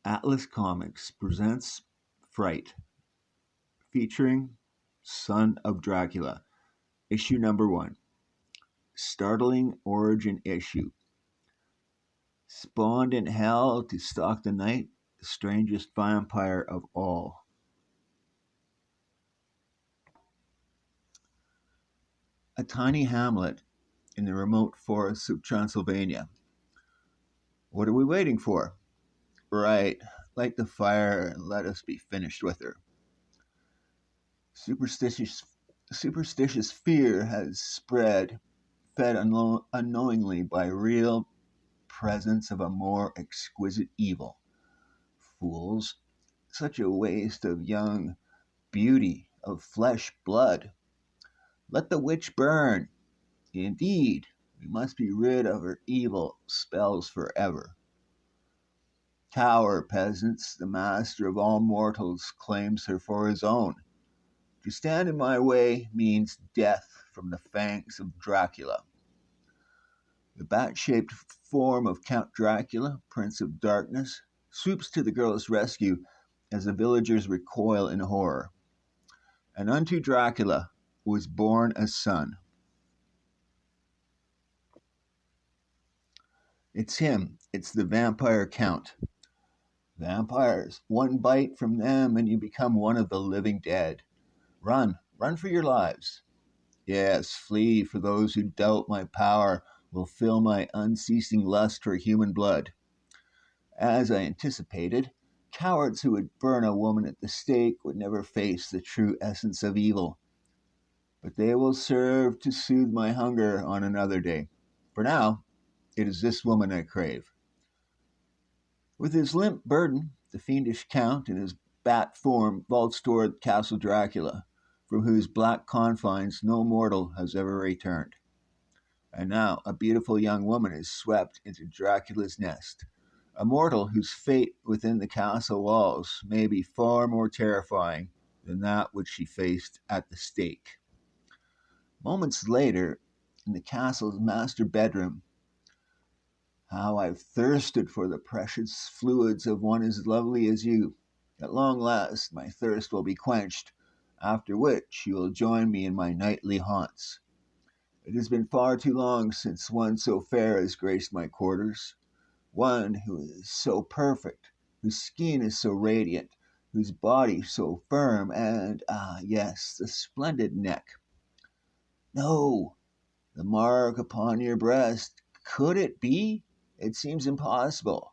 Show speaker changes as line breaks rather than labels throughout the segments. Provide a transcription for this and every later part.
Atlas Comics presents Fright, featuring Son of Dracula, issue number 1. Startling origin issue. Spawned in hell to stalk the night, the strangest vampire of all. A tiny hamlet in the remote forests of Transylvania. What are we waiting for? Right, light the fire and let us be finished with her. Superstitious, superstitious fear has spread, fed unknowingly by real presence of a more exquisite evil. Fools, such a waste of young beauty, of flesh blood. Let the witch burn. Indeed, we must be rid of her evil spells forever. Cower, peasants, the master of all mortals claims her for his own. To stand in my way means death from the fangs of Dracula. The bat-shaped form of Count Dracula, Prince of Darkness, swoops to the girl's rescue as the villagers recoil in horror. And unto Dracula was born a son. It's him. It's the vampire count. Vampires. One bite from them and you become one of the living dead. Run. Run for your lives. Yes, flee, for those who doubt my power will fill my unceasing lust for human blood. As I anticipated, cowards who would burn a woman at the stake would never face the true essence of evil. But they will serve to soothe my hunger on another day. For now, it is this woman I crave. With his limp burden, the fiendish count in his bat form vaults toward Castle Dracula, from whose black confines no mortal has ever returned. And now a beautiful young woman is swept into Dracula's nest, a mortal whose fate within the castle walls may be far more terrifying than that which she faced at the stake. Moments later, in the castle's master bedroom, how I've thirsted for the precious fluids of one as lovely as you. At long last, my thirst will be quenched, after which you will join me in my nightly haunts. It has been far too long since one so fair has graced my quarters. One who is so perfect, whose skin is so radiant, whose body so firm, and, yes, the splendid neck. No, the mark upon your breast. Could it be? It seems impossible,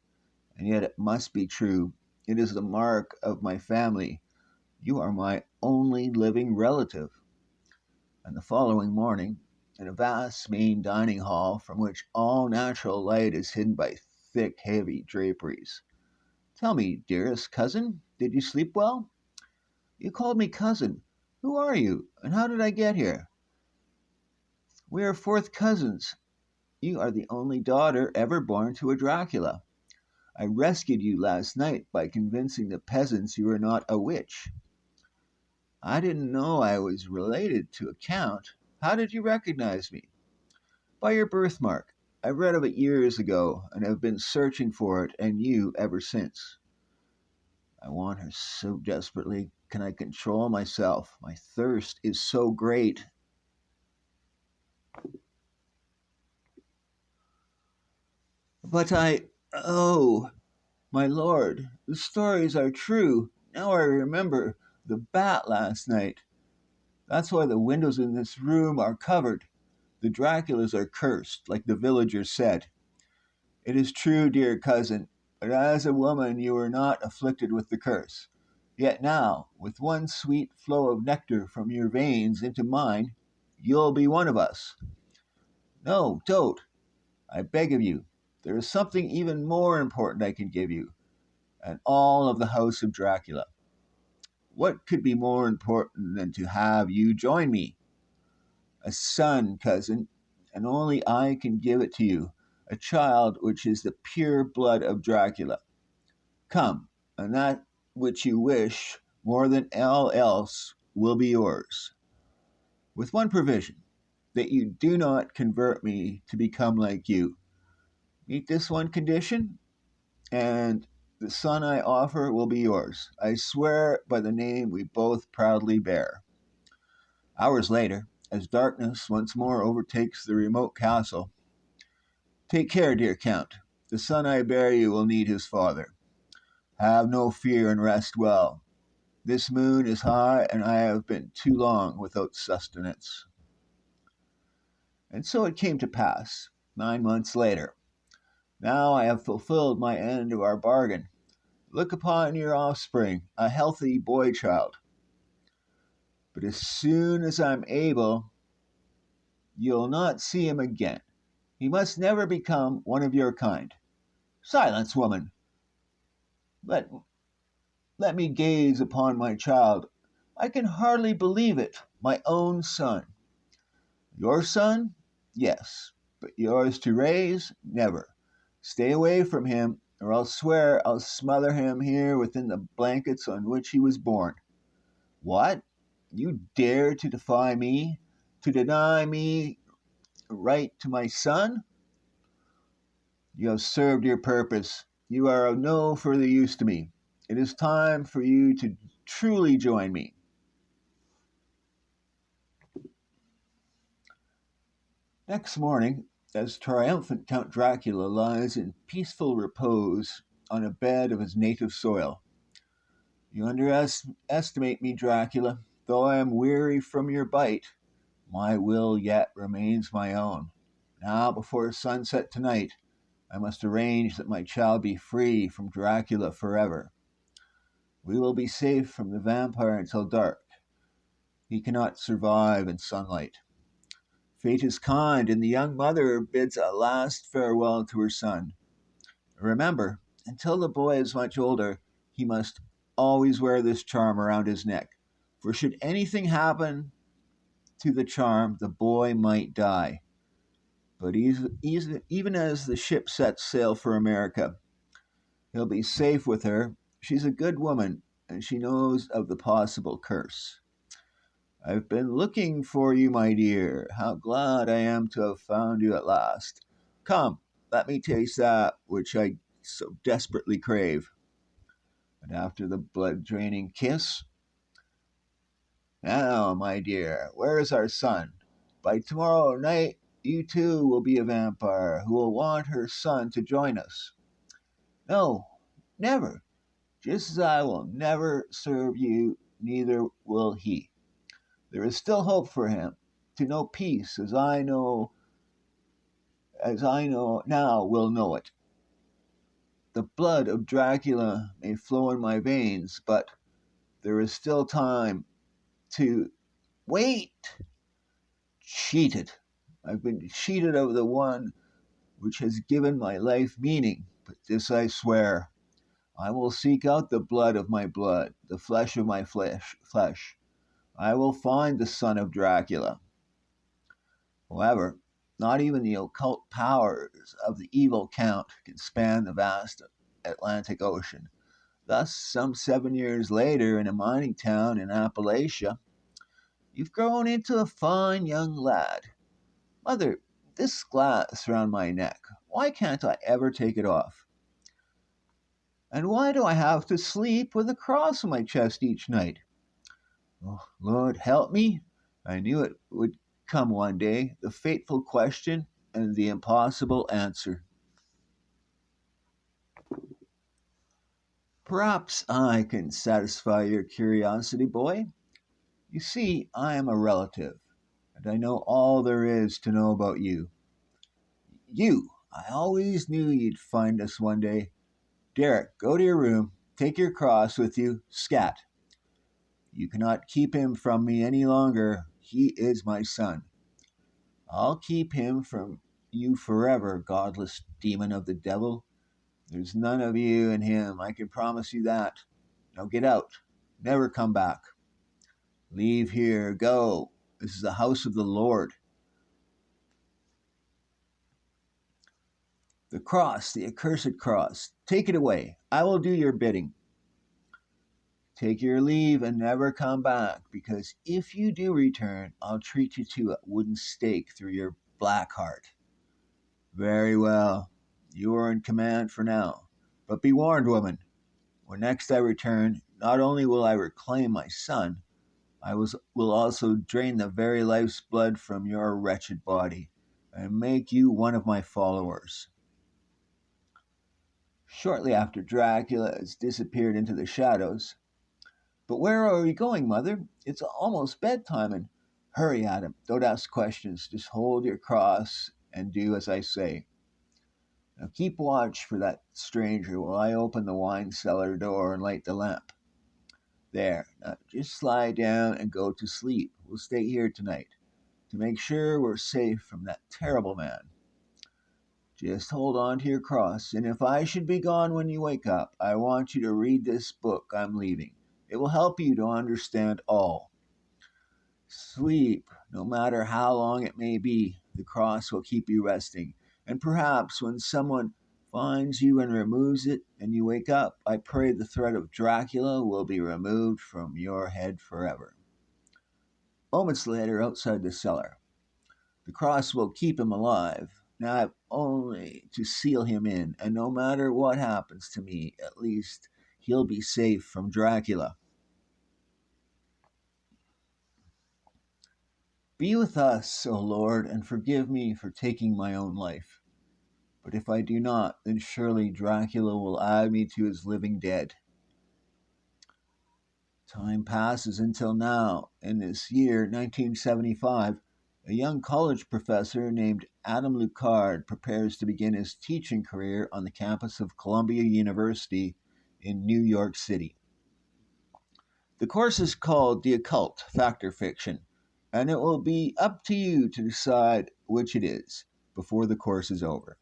and yet it must be true. It is the mark of my family. You are my only living relative. And the following morning, in a vast main dining hall from which all natural light is hidden by thick, heavy draperies. Tell me, dearest cousin, did you sleep well? You called me cousin. Who are you, and how did I get here? We are fourth cousins. You are the only daughter ever born to a Dracula. I rescued you last night by convincing the peasants you were not a witch. I didn't know I was related to a count. How did you recognize me? By your birthmark. I read of it years ago and have been searching for it and you ever since. I want her so desperately. Can I control myself? My thirst is so great. But oh, my lord, the stories are true. Now I remember the bat last night. That's why the windows in this room are covered. The Draculas are cursed, like the villagers said. It is true, dear cousin, but as a woman you were not afflicted with the curse. Yet now, with one sweet flow of nectar from your veins into mine, you'll be one of us. No, don't. I beg of you. There is something even more important I can give you, and all of the house of Dracula. What could be more important than to have you join me? A son, cousin, and only I can give it to you, a child which is the pure blood of Dracula. Come, and that which you wish more than all else will be yours, with one provision, that you do not convert me to become like you. Meet this one condition, and The son I offer will be yours. I swear by the name we both proudly bear. Hours later, as darkness once more overtakes the remote castle, take care, dear Count. The son I bear you will need his father. Have no fear and rest well. This moon is high, and I have been too long without sustenance. And so it came to pass, 9 months later. Now I have fulfilled my end of our bargain. Look upon your offspring, a healthy boy child. But as soon as I'm able, you'll not see him again. He must never become one of your kind. Silence, woman. Let, let me gaze upon my child. I can hardly believe it, my own son. Your son? Yes, but yours to raise? Never. Stay away from him, or I'll swear I'll smother him here within the blankets on which he was born. What? You dare to defy me? To deny me right to my son? You have served your purpose. You are of no further use to me. It is time for you to truly join me. Next morning, as triumphant Count Dracula lies in peaceful repose on a bed of his native soil, you underestimate me, Dracula. Though I am weary from your bite, my will yet remains my own. Now, before sunset tonight, I must arrange that my child be free from Dracula forever. We will be safe from the vampire until dark. He cannot survive in sunlight. Fate is kind, and the young mother bids a last farewell to her son. Remember, until the boy is much older, he must always wear this charm around his neck. For should anything happen to the charm, the boy might die. But even as the ship sets sail for America, he'll be safe with her. She's a good woman, and she knows of the possible curse. I've been looking for you, my dear. How glad I am to have found you at last. Come, let me taste that which I so desperately crave. And after the blood draining kiss, now, my dear, where is our son? By tomorrow night, you too will be a vampire who will want her son to join us. No, never. Just as I will never serve you, neither will he. There is still hope for him to know peace as I know now will know it. The blood of Dracula may flow in my veins, but there is still time to wait. Cheated. I've been cheated of the one which has given my life meaning, but this I swear. I will seek out the blood of my blood, the flesh of my flesh. I will find the son of Dracula. However, not even the occult powers of the evil count can span the vast Atlantic Ocean. Thus, some 7 years later, in a mining town in Appalachia, you've grown into a fine young lad. Mother, this glass round my neck, why can't I ever take it off? And why do I have to sleep with a cross on my chest each night? Oh, Lord, help me. I knew it would come one day, the fateful question and the impossible answer. Perhaps I can satisfy your curiosity, boy. You see, I am a relative, and I know all there is to know about you. You! I always knew you'd find us one day. Derek, go to your room, take your cross with you, scat. You cannot keep him from me any longer. He is my son. I'll keep him from you forever, godless demon of the devil. There's none of you in him, I can promise you that. Now get out. Never come back. Leave here. Go. This is the house of the Lord. The cross, the accursed cross. Take it away. I will do your bidding. Take your leave and never come back, because if you do return, I'll treat you to a wooden stake through your black heart. Very well. You are in command for now. But be warned, woman. When next I return, not only will I reclaim my son, will also drain the very life's blood from your wretched body and make you one of my followers. Shortly after Dracula has disappeared into the shadows. But where are we going, Mother? It's almost bedtime, and hurry, Adam. Don't ask questions. Just hold your cross and do as I say. Now keep watch for that stranger while I open the wine cellar door and light the lamp. There, now just lie down and go to sleep. We'll stay here tonight to make sure we're safe from that terrible man. Just hold on to your cross, and if I should be gone when you wake up, I want you to read this book I'm leaving. It will help you to understand all. Sleep, no matter how long it may be, the cross will keep you resting. And perhaps when someone finds you and removes it and you wake up, I pray the threat of Dracula will be removed from your head forever. Moments later, outside the cellar, the cross will keep him alive. Now I have only to seal him in, and no matter what happens to me, at least he'll be safe from Dracula. Be with us, O Lord, and forgive me for taking my own life. But if I do not, then surely Dracula will add me to his living dead. Time passes until now. In this year, 1975, a young college professor named Adam Lucard prepares to begin his teaching career on the campus of Columbia University in New York City. The course is called The Occult Fact or Fiction, and it will be up to you to decide which it is before the course is over.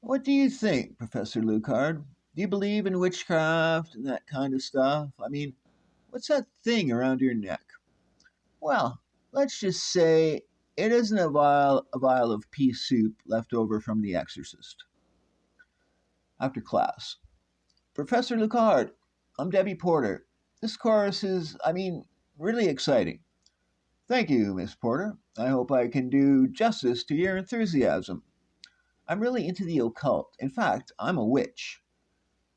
What do you think, Professor Lucard? Do you believe in witchcraft and that kind of stuff? I mean, what's that thing around your neck? Well, let's just say it isn't a vial of pea soup left over from The Exorcist. After class, Professor Lucard, I'm Debbie Porter. This course is, really exciting. Thank you, Miss Porter. I hope I can do justice to your enthusiasm. I'm really into the occult. In fact, I'm a witch.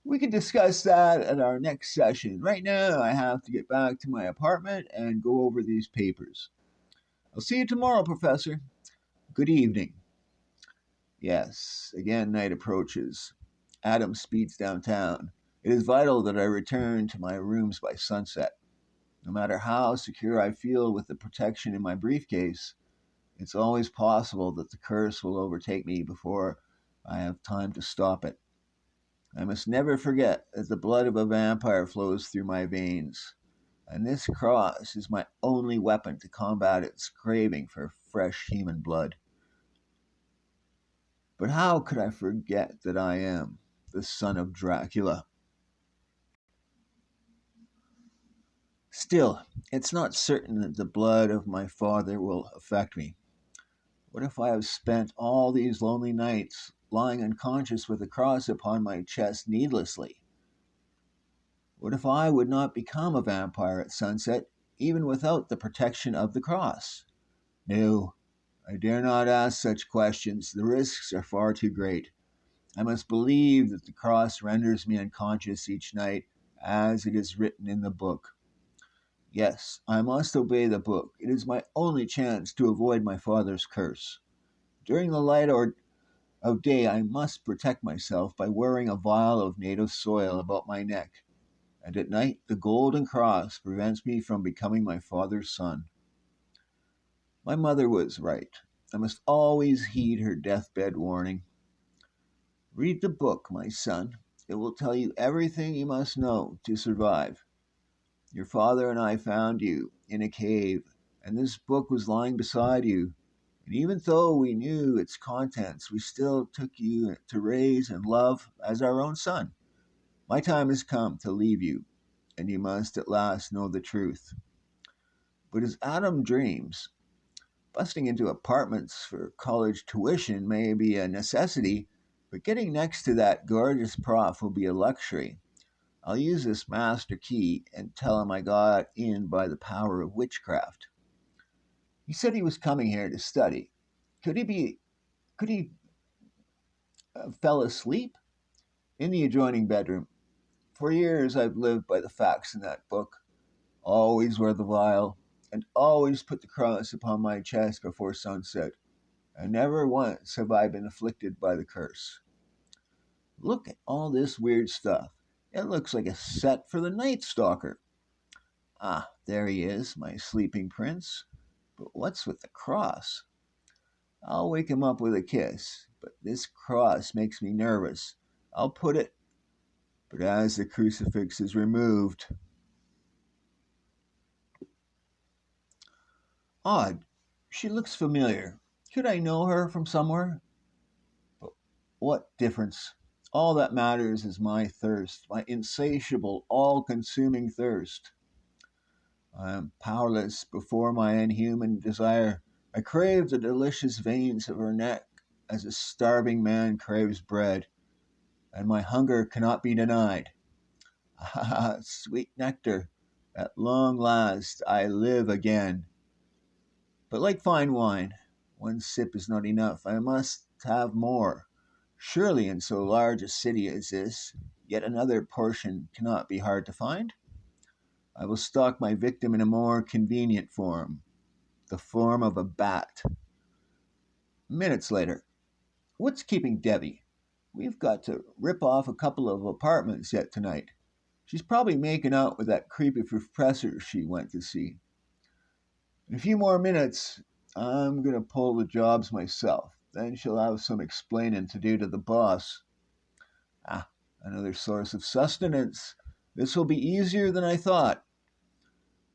We can discuss that at our next session. Right now, I have to get back to my apartment and go over these papers. I'll see you tomorrow, Professor. Good evening. Yes, again, night approaches. Adam speeds downtown. It is vital that I return to my rooms by sunset. No matter how secure I feel with the protection in my briefcase, it's always possible that the curse will overtake me before I have time to stop it. I must never forget that the blood of a vampire flows through my veins, and this cross is my only weapon to combat its craving for fresh human blood. But how could I forget that I am the son of Dracula? Still, it's not certain that the blood of my father will affect me. What if I have spent all these lonely nights lying unconscious with a cross upon my chest needlessly? What if I would not become a vampire at sunset, even without the protection of the cross? No, I dare not ask such questions. The risks are far too great. I must believe that the cross renders me unconscious each night, as it is written in the book. Yes, I must obey the book. It is my only chance to avoid my father's curse. During the light of day, I must protect myself by wearing a vial of native soil about my neck. And at night, the golden cross prevents me from becoming my father's son. My mother was right. I must always heed her deathbed warning. Read the book, my son. It will tell you everything you must know to survive. Your father and I found you in a cave, and this book was lying beside you. And even though we knew its contents, we still took you to raise and love as our own son. My time has come to leave you, and you must at last know the truth. But as Adam dreams, busting into apartments for college tuition may be a necessity, but getting next to that gorgeous prof will be a luxury. I'll use this master key and tell him I got in by the power of witchcraft. He said he was coming here to study. Could he fell asleep? In the adjoining bedroom, For years I've lived by the facts in that book. Always wear the vial, and always put the cross upon my chest before sunset. And never once have I been afflicted by the curse. Look at all this weird stuff. It looks like a set for the Night Stalker. Ah, there he is, my sleeping prince. But what's with the cross? I'll wake him up with a kiss, but this cross makes me nervous. I'll put it. But as the crucifix is removed, odd, she looks familiar. Could I know her from somewhere? But what difference? All that matters is my thirst, my insatiable, all consuming thirst. I am powerless before my inhuman desire. I crave the delicious veins of her neck as a starving man craves bread, and my hunger cannot be denied. Ah, sweet nectar, at long last I live again. But like fine wine, one sip is not enough. I must have more. Surely in so large a city as this, yet another portion cannot be hard to find. I will stalk my victim in a more convenient form, the form of a bat. Minutes later, what's keeping Debbie? We've got to rip off a couple of apartments yet tonight. She's probably making out with that creepy professor she went to see. In a few more minutes, I'm going to pull the jobs myself. Then she'll have some explaining to do to the boss. Ah, another source of sustenance. This will be easier than I thought.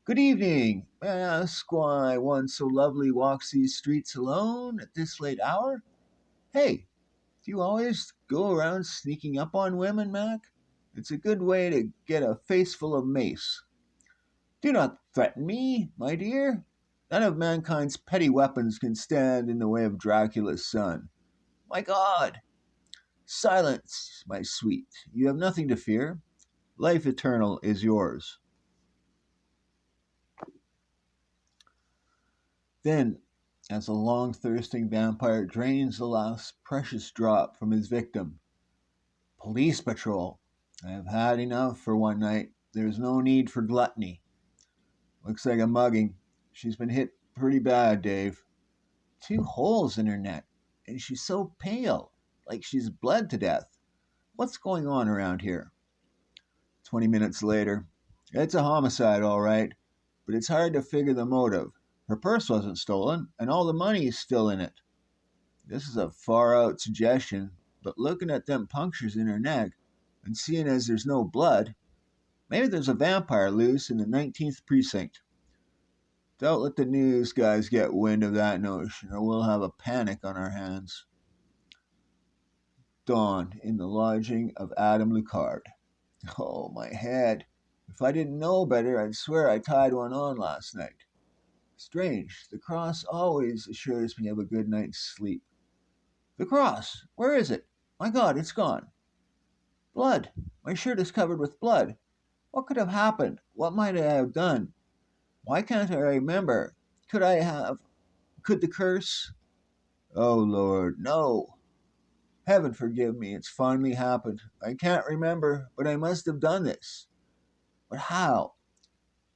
Good evening. May I ask why one so lovely walks these streets alone at this late hour? Hey, do you always go around sneaking up on women, Mac? It's a good way to get a face full of mace. Do not threaten me, my dear. None of mankind's petty weapons can stand in the way of Dracula's son. My God! Silence, my sweet. You have nothing to fear. Life eternal is yours. Then, as a long thirsting vampire drains the last precious drop from his victim, police patrol. I have had enough for one night. There's no need for gluttony. Looks like a mugging. She's been hit pretty bad, Dave. 2 holes in her neck, and she's so pale, like she's bled to death. What's going on around here? 20 minutes later. It's a homicide, all right, but it's hard to figure the motive. Her purse wasn't stolen, and all the money is still in it. This is a far out suggestion, but looking at them punctures in her neck, and seeing as there's no blood, maybe there's a vampire loose in the 19th precinct. Don't let the news guys get wind of that notion, or we'll have a panic on our hands. Dawn in the lodging of Adam Lucard. Oh, my head. If I didn't know better, I'd swear I tied one on last night. Strange, the cross always assures me of a good night's sleep. The cross! Where is it? My God, it's gone. Blood! My shirt is covered with blood. What could have happened? What might I have done? Why can't I remember? Could I have? Could the curse? Oh, Lord, no. Heaven forgive me, it's finally happened. I can't remember, but I must have done this. But how?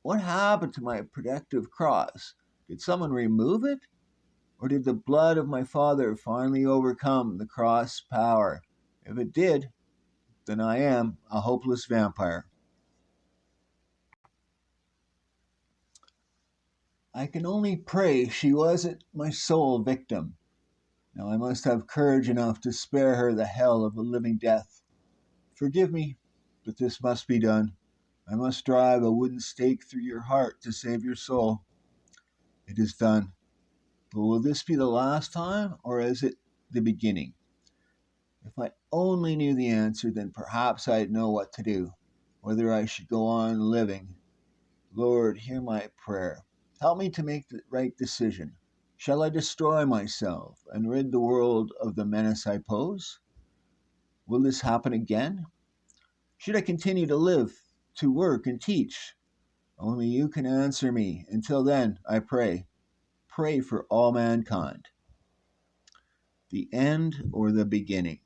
What happened to my protective cross? Did someone remove it? Or did the blood of my father finally overcome the cross power? If it did, then I am a hopeless vampire. I can only pray she wasn't my sole victim. Now I must have courage enough to spare her the hell of a living death. Forgive me, but this must be done. I must drive a wooden stake through your heart to save your soul. It is done. But will this be the last time, or is it the beginning? If I only knew the answer, then perhaps I'd know what to do, whether I should go on living. Lord, hear my prayer. Help me to make the right decision. Shall I destroy myself and rid the world of the menace I pose? Will this happen again? Should I continue to live, to work, and teach? Only you can answer me. Until then, I pray. Pray for all mankind. The end or the beginning?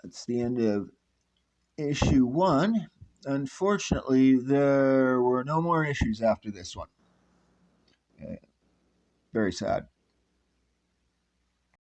That's the end of issue one. Unfortunately, there were no more issues after this one. Very sad.